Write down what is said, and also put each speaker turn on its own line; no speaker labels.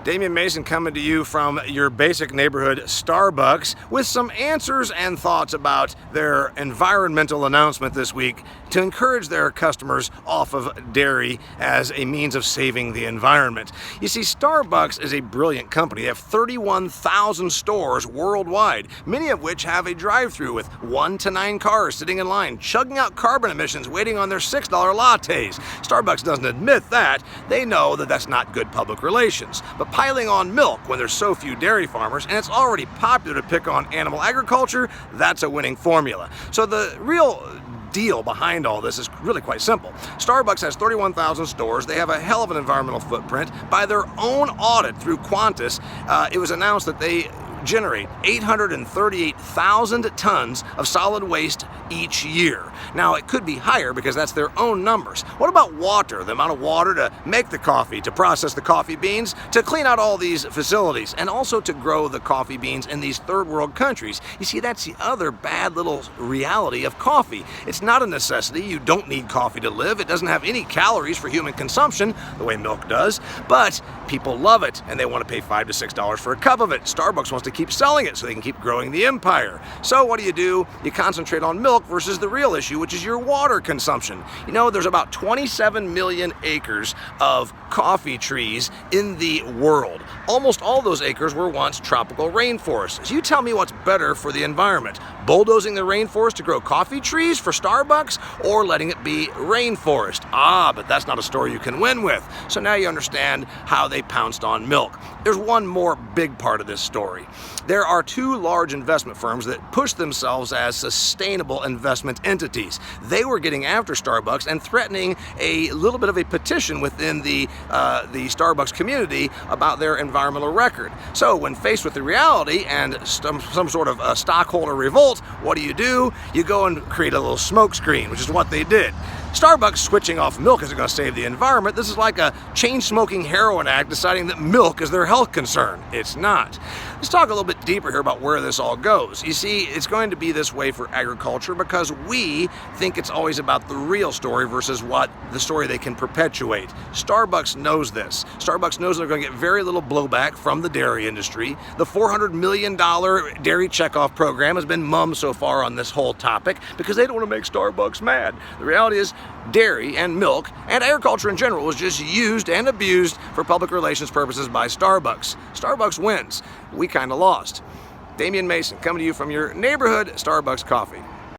Damian Mason coming to you from your basic neighborhood Starbucks with some answers and thoughts about their environmental announcement this week to encourage their customers off of dairy as a means of saving the environment. You see, Starbucks is a brilliant company. They have 31,000 stores worldwide, many of which have a drive-thru with 1 to 9 cars sitting in line, chugging out carbon emissions, waiting on their $6 lattes. Starbucks doesn't admit that. They know that that's not good public relations. But piling on milk when there's so few dairy farmers, and it's already popular to pick on animal agriculture, that's a winning formula. So the real deal behind all this is really quite simple. Starbucks has 31,000 stores. They have a hell of an environmental footprint. By their own audit through Qantas, it was announced that they generate 838,000 tons of solid waste each year. Now, it could be higher because that's their own numbers. What about water? The amount of water to make the coffee, to process the coffee beans, to clean out all these facilities, and also to grow the coffee beans in these third world countries. You see, that's the other bad little reality of coffee. It's not a necessity. You don't need coffee to live. It doesn't have any calories for human consumption, the way milk does, but people love it, and they want to pay $5 to $6 for a cup of it. Starbucks wants to keep selling it so they can keep growing the empire. So what do? You concentrate on milk versus the real issue, which is your water consumption. You know, there's about 27 million acres of coffee trees in the world. Almost all those acres were once tropical rainforests. So you tell me what's better for the environment, bulldozing the rainforest to grow coffee trees for Starbucks, or letting it be rainforest? But that's not a story you can win with. So now you understand how they pounced on milk. There's one more big part of this story. There are 2 large investment firms that push themselves as sustainable investment entities. They were getting after Starbucks and threatening a little bit of a petition within the Starbucks community about their environmental record. So when faced with the reality and some sort of stockholder revolt, what do? You go and create a little smoke screen, which is what they did. Starbucks switching off milk isn't going to save the environment. This is like a chain-smoking heroin addict deciding that milk is their health concern. It's not. Let's talk a little bit deeper here about where this all goes. You see, it's going to be this way for agriculture because we think it's always about the real story versus what the story they can perpetuate. Starbucks knows this. Starbucks knows they're going to get very little blowback from the dairy industry. The $400 million dairy checkoff program has been mummed so far on this whole topic because they don't want to make Starbucks mad. The reality is dairy and milk and agriculture in general was just used and abused for public relations purposes by Starbucks. Starbucks wins. We kind of lost. Damian Mason coming to you from your neighborhood Starbucks coffee.